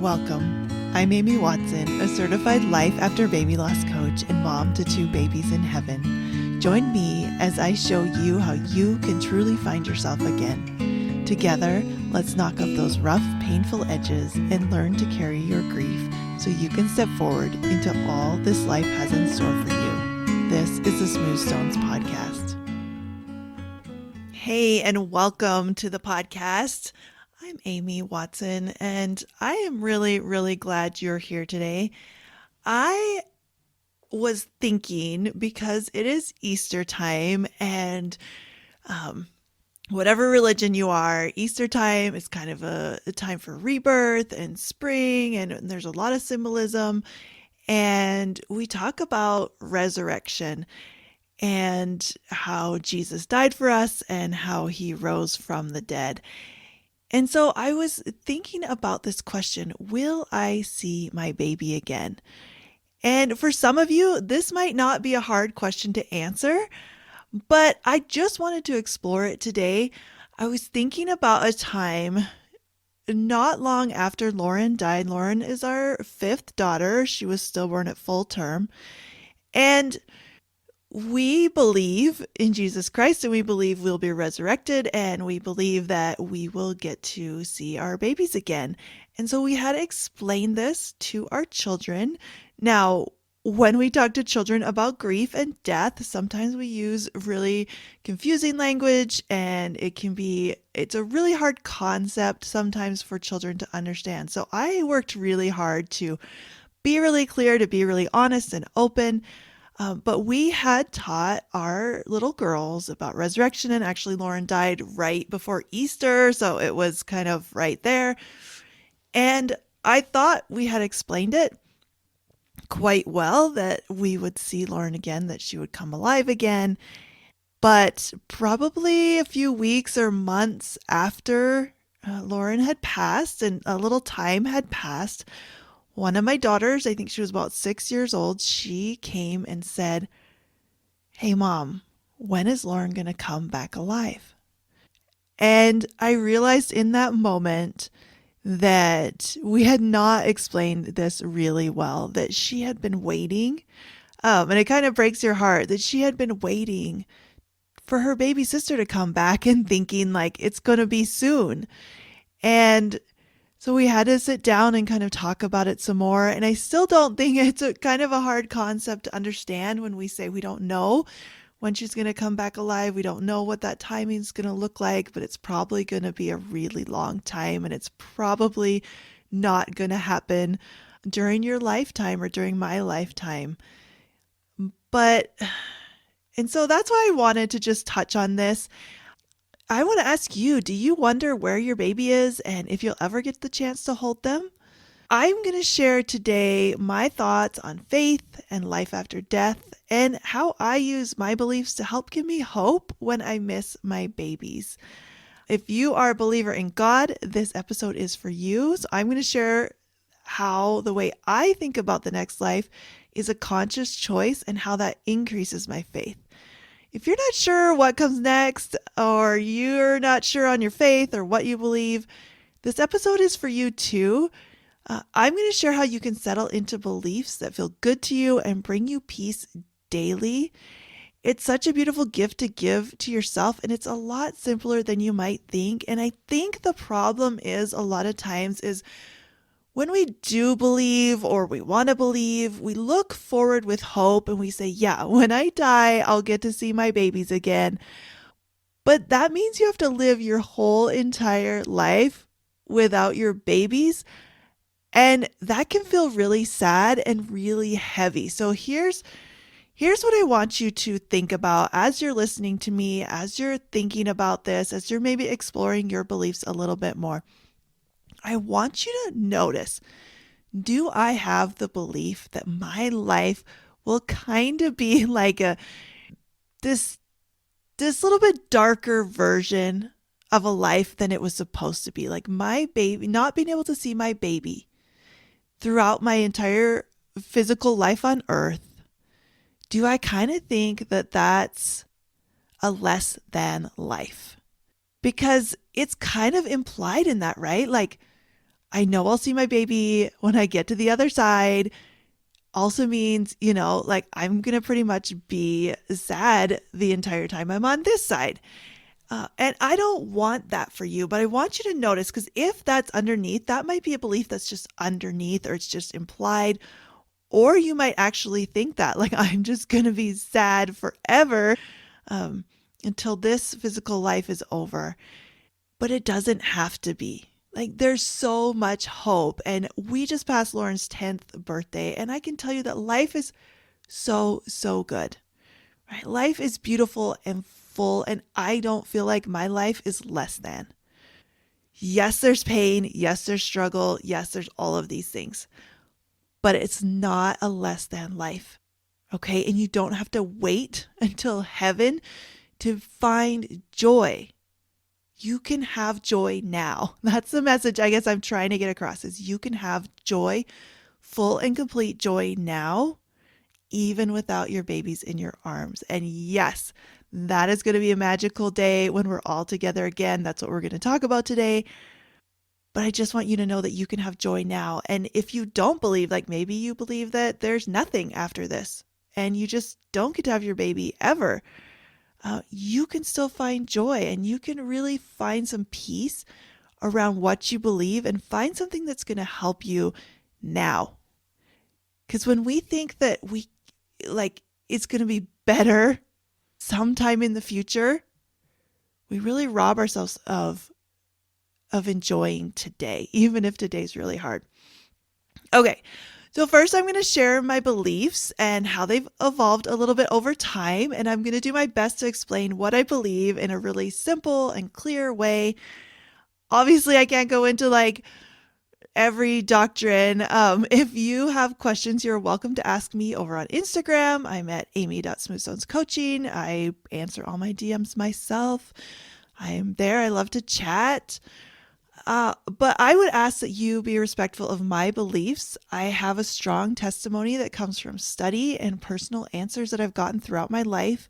Welcome. I'm Amy Watson, a certified life after baby loss coach and mom to 2 babies in heaven. Join me as I show you how you can truly find yourself again. Together, let's knock off those rough, painful edges and learn to carry your grief so you can step forward into all this life has in store for you. This is the Smooth Stones Podcast. Hey, and welcome to the podcast. I'm Amy Watson, and I am really glad you're here today. I was thinking, because it is Easter time, and whatever religion you are, Easter time is kind of a time for rebirth and spring, and there's a lot of symbolism. And we talk about resurrection and how Jesus died for us and how he rose from the dead. And so I was thinking about this question, will I see my baby again? And for some of you, this might not be a hard question to answer, but I just wanted to explore it today. I was thinking about a time not long after Lauren died. Lauren is our 5th daughter. She was stillborn at full term. And we believe in Jesus Christ, and we believe we'll be resurrected, and we believe that we will get to see our babies again. And so we had to explain this to our children. Now, when we talk to children about grief and death, sometimes we use really confusing language, and it's a really hard concept sometimes for children to understand. So I worked really hard to be really clear, to be really honest and open. But we had taught our little girls about resurrection, and actually Lauren died right before Easter, so it was kind of right there. And I thought we had explained it quite well, that we would see Lauren again, that she would come alive again. But probably a few weeks or months after Lauren had passed and a little time had passed, one of my daughters, I think she was about 6 years old, she came and said, "Hey, Mom, when is Lauren going to come back alive?" And I realized in that moment that we had not explained this really well, that she had been waiting. And it kind of breaks your heart that she had been waiting for her baby sister to come back and thinking like it's going to be soon. And so we had to sit down and kind of talk about it some more. And I still don't think it's a kind of a hard concept to understand when we say we don't know when she's going to come back alive. We don't know what that timing is going to look like, but it's probably going to be a really long time. And it's probably not going to happen during your lifetime or during my lifetime. And so that's why I wanted to just touch on this. I want to ask you, do you wonder where your baby is and if you'll ever get the chance to hold them? I'm going to share today my thoughts on faith and life after death and how I use my beliefs to help give me hope when I miss my babies. If you are a believer in God, this episode is for you. So I'm going to share how the way I think about the next life is a conscious choice and how that increases my faith. If you're not sure what comes next, or you're not sure on your faith or what you believe, this episode is for you too. I'm going to share how you can settle into beliefs that feel good to you and bring you peace daily. It's such a beautiful gift to give to yourself, and it's a lot simpler than you might think. And I think the problem is a lot of times is when we do believe or we want to believe, we look forward with hope and we say, yeah, when I die, I'll get to see my babies again. But that means you have to live your whole entire life without your babies. And that can feel really sad and really heavy. So here's what I want you to think about as you're listening to me, as you're thinking about this, as you're maybe exploring your beliefs a little bit more. I want you to notice, do I have the belief that my life will kind of be like this little bit darker version of a life than it was supposed to be? Like my baby, not being able to see my baby throughout my entire physical life on earth. Do I kind of think that that's a less than life? Because it's kind of implied in that, right? Like, I know I'll see my baby when I get to the other side also means, like I'm going to pretty much be sad the entire time I'm on this side. And I don't want that for you, but I want you to notice because if that's underneath, that might be a belief that's just underneath or it's just implied. Or you might actually think that, like, I'm just going to be sad forever um, until this physical life is over. But it doesn't have to be. Like, there's so much hope. And we just passed Lauren's 10th birthday. And I can tell you that life is so, so good. Right? Life is beautiful and full. And I don't feel like my life is less than. Yes, there's pain. Yes, there's struggle. Yes, there's all of these things. But it's not a less than life. Okay. And you don't have to wait until heaven to find joy. You can have joy now. That's the message I guess I'm trying to get across is you can have joy, full and complete joy now, even without your babies in your arms. And yes, that is going to be a magical day when we're all together again. That's what we're going to talk about today. But I just want you to know that you can have joy now. And if you don't believe, like maybe you believe that there's nothing after this and you just don't get to have your baby ever, you can still find joy and you can really find some peace around what you believe and find something that's going to help you now. Because when we think that it's going to be better sometime in the future, we really rob ourselves of enjoying today, even if today's really hard. Okay, so first I'm going to share my beliefs and how they've evolved a little bit over time, and I'm going to do my best to explain what I believe in a really simple and clear way. Obviously, I can't go into like every doctrine. If you have questions, you're welcome to ask me over on Instagram. I'm at amy.smoothstonescoaching. I answer all my DMs myself. I am there. I love to chat. But I would ask that you be respectful of my beliefs. I have a strong testimony that comes from study and personal answers that I've gotten throughout my life.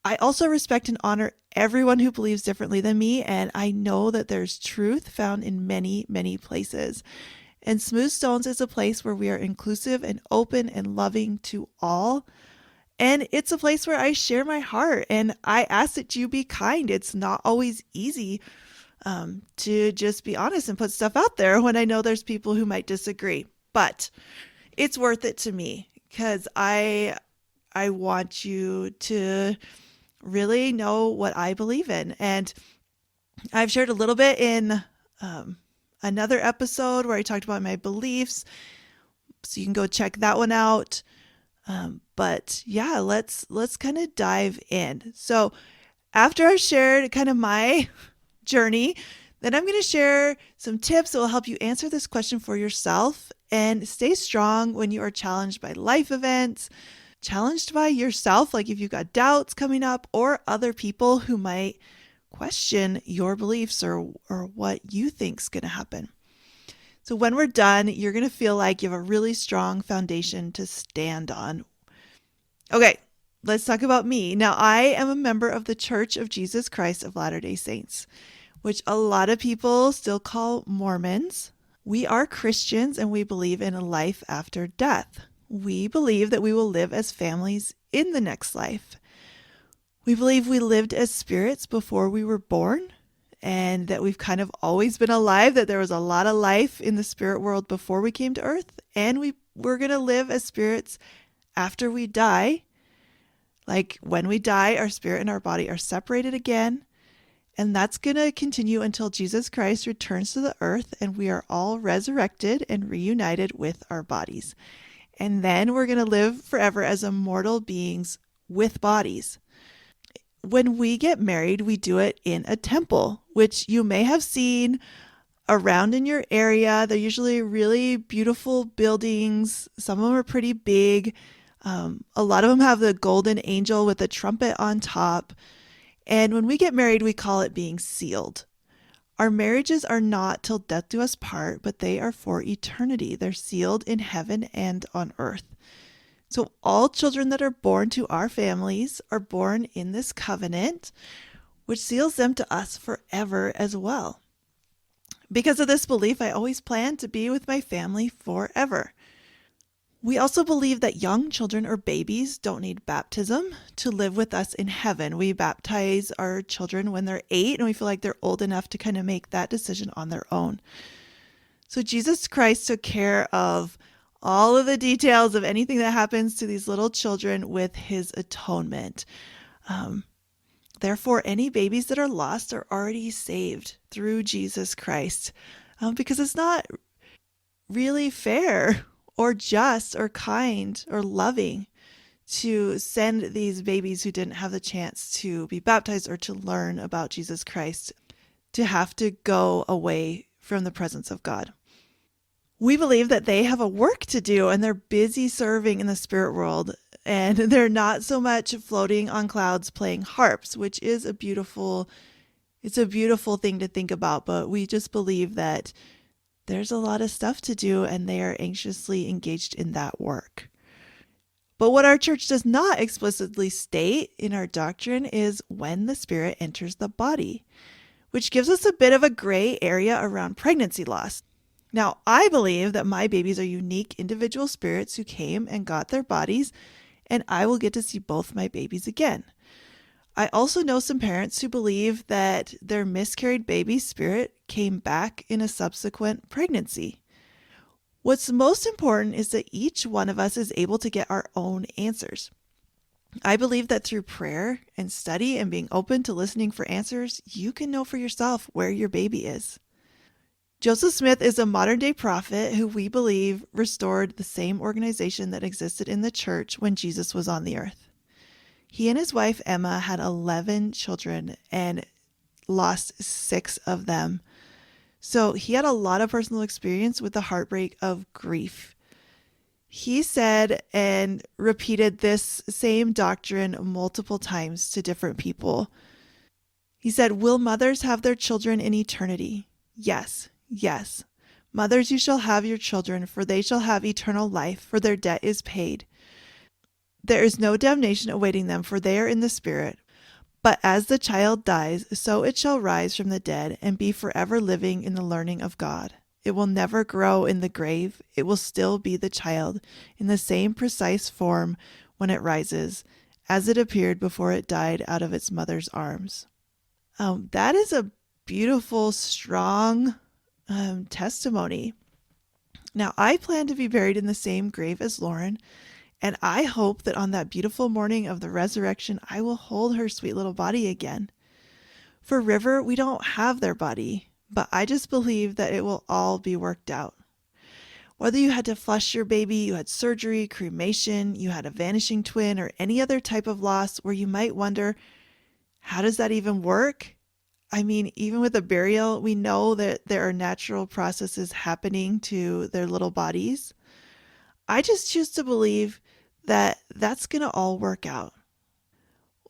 I also respect and honor everyone who believes differently than me, and I know that there's truth found in many, many places. And Smooth Stones is a place where we are inclusive and open and loving to all. And it's a place where I share my heart and I ask that you be kind. It's not always easy to just be honest and put stuff out there when I know there's people who might disagree. But it's worth it to me because I want you to really know what I believe in. And I've shared a little bit in another episode where I talked about my beliefs. So you can go check that one out. But yeah, let's kind of dive in. So after I've shared kind of my journey, then I'm going to share some tips that will help you answer this question for yourself and stay strong when you are challenged by life events, challenged by yourself, like if you've got doubts coming up, or other people who might question your beliefs or what you think's going to happen. So when we're done, you're going to feel like you have a really strong foundation to stand on. Okay, let's talk about me. Now, I am a member of the Church of Jesus Christ of Latter-day Saints, which a lot of people still call Mormons. We are Christians and we believe in a life after death. We believe that we will live as families in the next life. We believe we lived as spirits before we were born and that we've kind of always been alive, that there was a lot of life in the spirit world before we came to earth, and we're going to live as spirits after we die. Like when we die, our spirit and our body are separated again. And that's going to continue until Jesus Christ returns to the earth and we are all resurrected and reunited with our bodies. And then we're going to live forever as immortal beings with bodies. When we get married, we do it in a temple, which you may have seen around in your area. They're usually really beautiful buildings. Some of them are pretty big. A lot of them have the golden angel with a trumpet on top. And when we get married, we call it being sealed. Our marriages are not till death do us part, but they are for eternity. They're sealed in heaven and on earth. So all children that are born to our families are born in this covenant, which seals them to us forever as well. Because of this belief, I always plan to be with my family forever. We also believe that young children or babies don't need baptism to live with us in heaven. We baptize our children when they're 8, and we feel like they're old enough to kind of make that decision on their own. So Jesus Christ took care of all of the details of anything that happens to these little children with his atonement. Um, Therefore, any babies that are lost are already saved through Jesus Christ, because it's not really fair or just or kind or loving to send these babies who didn't have the chance to be baptized or to learn about Jesus Christ to have to go away from the presence of God. We believe that they have a work to do and they're busy serving in the spirit world, and they're not so much floating on clouds playing harps, which is it's a beautiful thing to think about, but we just believe that there's a lot of stuff to do and they are anxiously engaged in that work. But what our church does not explicitly state in our doctrine is when the spirit enters the body, which gives us a bit of a gray area around pregnancy loss. Now, I believe that my babies are unique individual spirits who came and got their bodies, and I will get to see both my babies again. I also know some parents who believe that their miscarried baby's spirit came back in a subsequent pregnancy. What's most important is that each one of us is able to get our own answers. I believe that through prayer and study and being open to listening for answers, you can know for yourself where your baby is. Joseph Smith is a modern day prophet who we believe restored the same organization that existed in the church when Jesus was on the earth. He and his wife Emma had 11 children and lost 6 of them. So he had a lot of personal experience with the heartbreak of grief. He said and repeated this same doctrine multiple times to different people. He said, "Will mothers have their children in eternity? Yes, yes. Mothers, you shall have your children, for they shall have eternal life, for their debt is paid. There is no damnation awaiting them, for they are in the Spirit. But as the child dies, so it shall rise from the dead and be forever living in the learning of God. It will never grow in the grave. It will still be the child in the same precise form when it rises, as it appeared before it died out of its mother's arms." That is a beautiful, strong testimony. Now, I plan to be buried in the same grave as Lauren, and I hope that on that beautiful morning of the resurrection, I will hold her sweet little body again. For River, we don't have their body, but I just believe that it will all be worked out. Whether you had to flush your baby, you had surgery, cremation, you had a vanishing twin, or any other type of loss where you might wonder, how does that even work? I mean, even with a burial, we know that there are natural processes happening to their little bodies. I just choose to believe that that's going to all work out.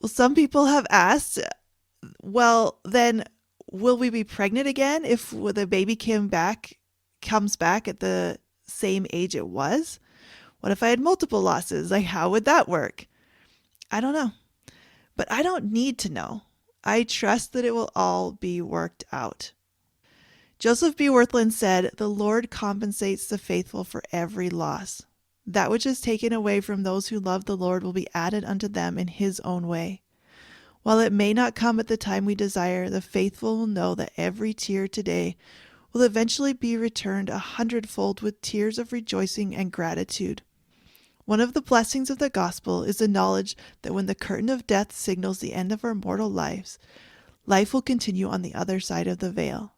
Well, some people have asked, well, then will we be pregnant again if the baby comes back at the same age it was? What if I had multiple losses? Like, how would that work? I don't know. But I don't need to know. I trust that it will all be worked out. Joseph B. Wirthlin said, "The Lord compensates the faithful for every loss. That which is taken away from those who love the Lord will be added unto them in his own way. While it may not come at the time we desire, the faithful will know that every tear today will eventually be returned 100-fold with tears of rejoicing and gratitude. One of the blessings of the gospel is the knowledge that when the curtain of death signals the end of our mortal lives, life will continue on the other side of the veil.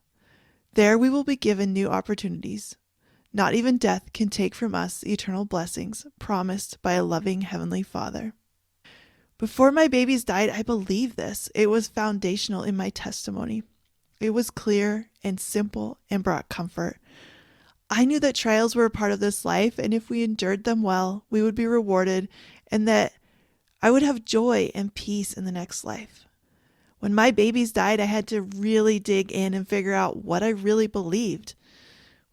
There we will be given new opportunities. Not even death can take from us the eternal blessings promised by a loving Heavenly Father." Before my babies died, I believed this. It was foundational in my testimony. It was clear and simple and brought comfort. I knew that trials were a part of this life, and if we endured them well, we would be rewarded, and that I would have joy and peace in the next life. When my babies died, I had to really dig in and figure out what I really believed.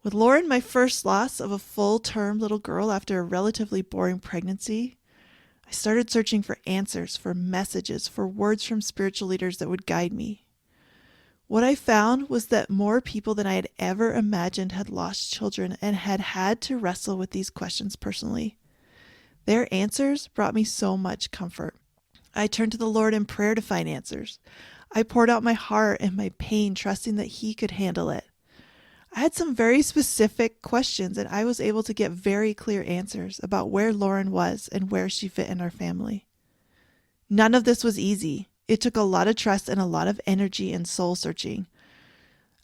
With Lauren, my first loss of a full-term little girl after a relatively boring pregnancy, I started searching for answers, for messages, for words from spiritual leaders that would guide me. What I found was that more people than I had ever imagined had lost children and had had to wrestle with these questions personally. Their answers brought me so much comfort. I turned to the Lord in prayer to find answers. I poured out my heart and my pain, trusting that He could handle it. I had some very specific questions, and I was able to get very clear answers about where Lauren was and where she fit in our family. None of this was easy. It took a lot of trust and a lot of energy and soul searching.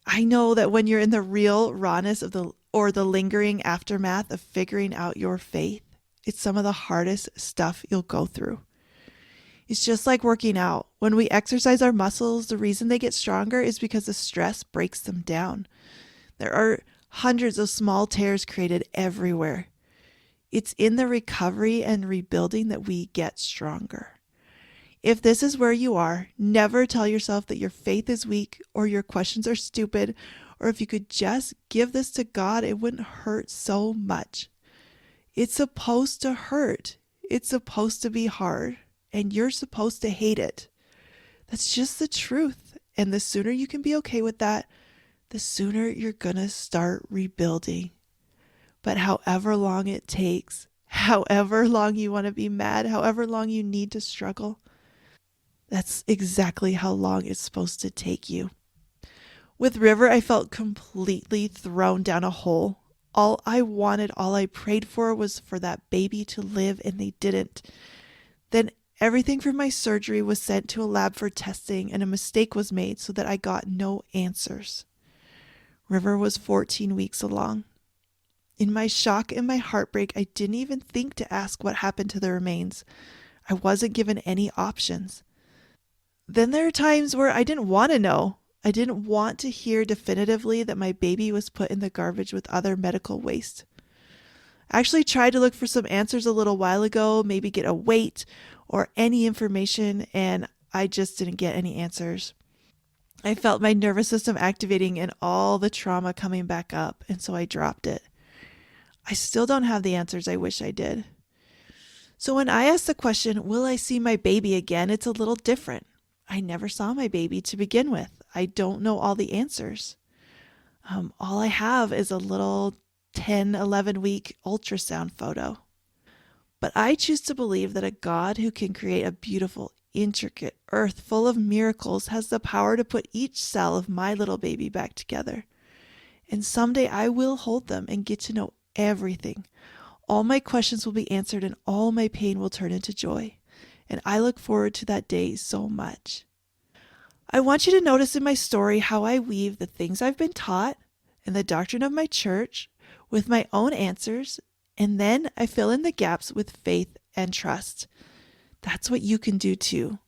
I know that when you're in the real rawness of the lingering aftermath of figuring out your faith, it's some of the hardest stuff you'll go through. It's just like working out. When we exercise our muscles, the reason they get stronger is because the stress breaks them down. There are hundreds of small tears created everywhere. It's in the recovery and rebuilding that we get stronger. If this is where you are, never tell yourself that your faith is weak or your questions are stupid, or if you could just give this to God, it wouldn't hurt so much. It's supposed to hurt. It's supposed to be hard, and you're supposed to hate it. That's just the truth. And the sooner you can be okay with that, the sooner you're gonna start rebuilding. But however long it takes, however long you want to be mad, however long you need to struggle, that's exactly how long it's supposed to take you. With River, I felt completely thrown down a hole. All I wanted, all I prayed for was for that baby to live, and they didn't. Then everything from my surgery was sent to a lab for testing, and a mistake was made so that I got no answers. River was 14 weeks along. In my shock and my heartbreak, I didn't even think to ask what happened to the remains. I wasn't given any options. Then there are times where I didn't want to know. I didn't want to hear definitively that my baby was put in the garbage with other medical waste. I actually tried to look for some answers a little while ago, maybe get a weight or any information, and I just didn't get any answers. I felt my nervous system activating and all the trauma coming back up, and so I dropped it. I still don't have the answers I wish I did. So when I ask the question, will I see my baby again? It's a little different. I never saw my baby to begin with. I don't know all the answers. All I have is a little 10, 11-week ultrasound photo. But I choose to believe that a God who can create a beautiful, intricate earth full of miracles has the power to put each cell of my little baby back together. And someday I will hold them and get to know everything. All my questions will be answered and all my pain will turn into joy. And I look forward to that day so much. I want you to notice in my story how I weave the things I've been taught and the doctrine of my church with my own answers, and then I fill in the gaps with faith and trust. That's what you can do too.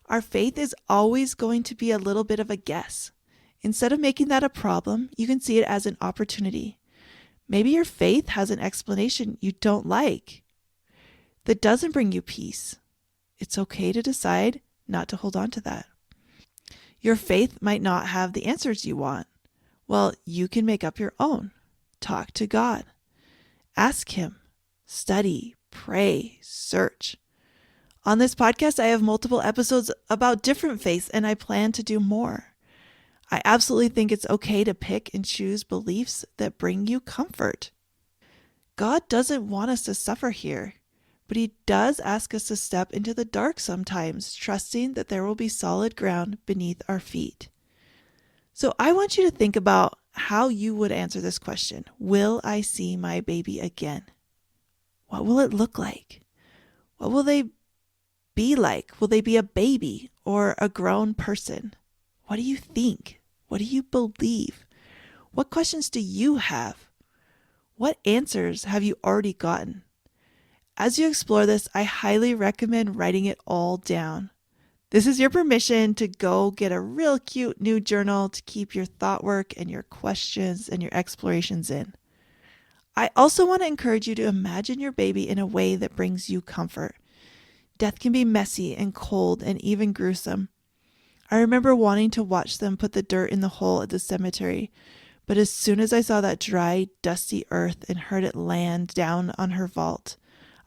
Our faith is always going to be a little bit of a guess. Instead of making that a problem, you can see it as an opportunity. Maybe your faith has an explanation you don't like that doesn't bring you peace. It's okay to decide not to hold on to that. Your faith might not have the answers you want. Well, you can make up your own. Talk to God. Ask Him. Study, pray, search. On this podcast, I have multiple episodes about different faiths, and I plan to do more. I absolutely think it's okay to pick and choose beliefs that bring you comfort. God doesn't want us to suffer here, but He does ask us to step into the dark sometimes, trusting that there will be solid ground beneath our feet. So I want you to think about how you would answer this question. Will I see my baby again? What will it look like? What will they be like? Will they be a baby or a grown person? What do you think? What do you believe? What questions do you have? What answers have you already gotten? As you explore this, I highly recommend writing it all down. This is your permission to go get a real cute new journal to keep your thought work and your questions and your explorations in. I also want to encourage you to imagine your baby in a way that brings you comfort. Death can be messy and cold and even gruesome. I remember wanting to watch them put the dirt in the hole at the cemetery, but as soon as I saw that dry, dusty earth and heard it land down on her vault,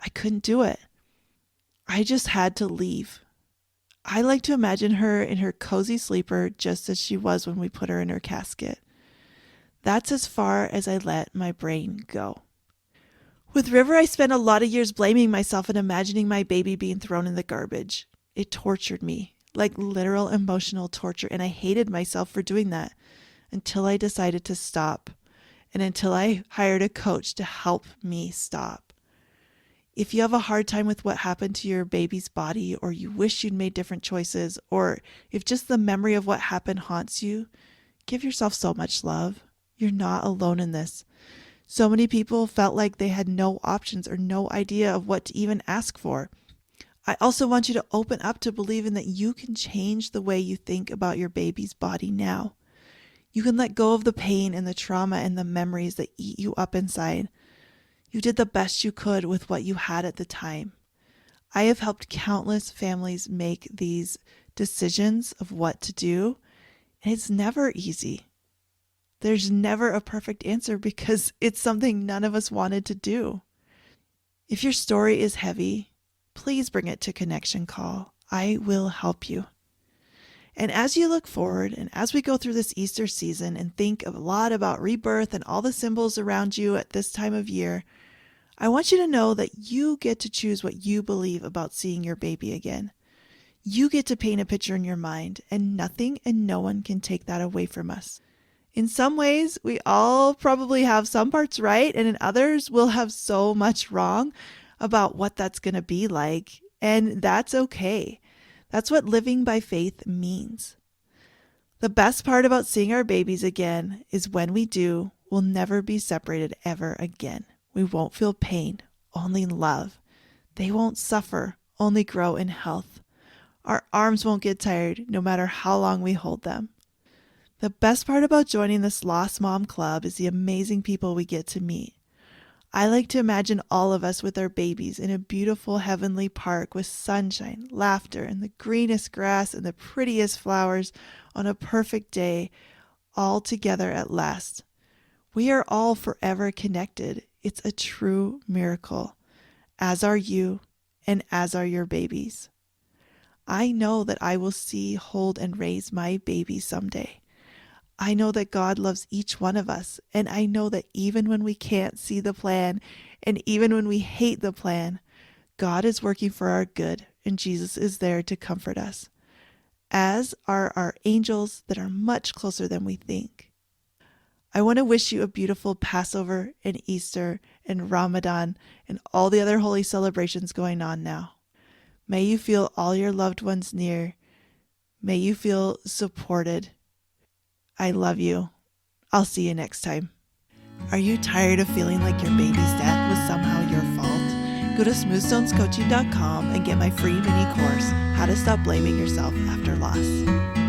I couldn't do it. I just had to leave. I like to imagine her in her cozy sleeper just as she was when we put her in her casket. That's as far as I let my brain go. With River, I spent a lot of years blaming myself and imagining my baby being thrown in the garbage. It tortured me, like literal emotional torture, and I hated myself for doing that until I decided to stop and until I hired a coach to help me stop. If you have a hard time with what happened to your baby's body, or you wish you'd made different choices, or if just the memory of what happened haunts you, give yourself so much love. You're not alone in this. So many people felt like they had no options or no idea of what to even ask for. I also want you to open up to believing that you can change the way you think about your baby's body now. You can let go of the pain and the trauma and the memories that eat you up inside. You did the best you could with what you had at the time. I have helped countless families make these decisions of what to do, and it's never easy. There's never a perfect answer because it's something none of us wanted to do. If your story is heavy, please bring it to Connection Call. I will help you. And as you look forward and as we go through this Easter season and think a lot about rebirth and all the symbols around you at this time of year, I want you to know that you get to choose what you believe about seeing your baby again. You get to paint a picture in your mind, and nothing and no one can take that away from us. In some ways, we all probably have some parts right, and in others, we'll have so much wrong about what that's going to be like, and that's okay. That's what living by faith means. The best part about seeing our babies again is when we do, we'll never be separated ever again. We won't feel pain, only love. They won't suffer, only grow in health. Our arms won't get tired no matter how long we hold them. The best part about joining this Lost Mom Club is the amazing people we get to meet. I like to imagine all of us with our babies in a beautiful heavenly park with sunshine, laughter, and the greenest grass and the prettiest flowers on a perfect day, all together at last. We are all forever connected. It's a true miracle, as are you, and as are your babies. I know that I will see, hold, and raise my baby someday. I know that God loves each one of us, and I know that even when we can't see the plan, and even when we hate the plan, God is working for our good, and Jesus is there to comfort us, as are our angels that are much closer than we think. I want to wish you a beautiful Passover and Easter and Ramadan and all the other holy celebrations going on now. May you feel all your loved ones near. May you feel supported. I love you. I'll see you next time. Are you tired of feeling like your baby's death was somehow your fault? Go to smoothstonescoaching.com and get my free mini course, How to Stop Blaming Yourself After Loss.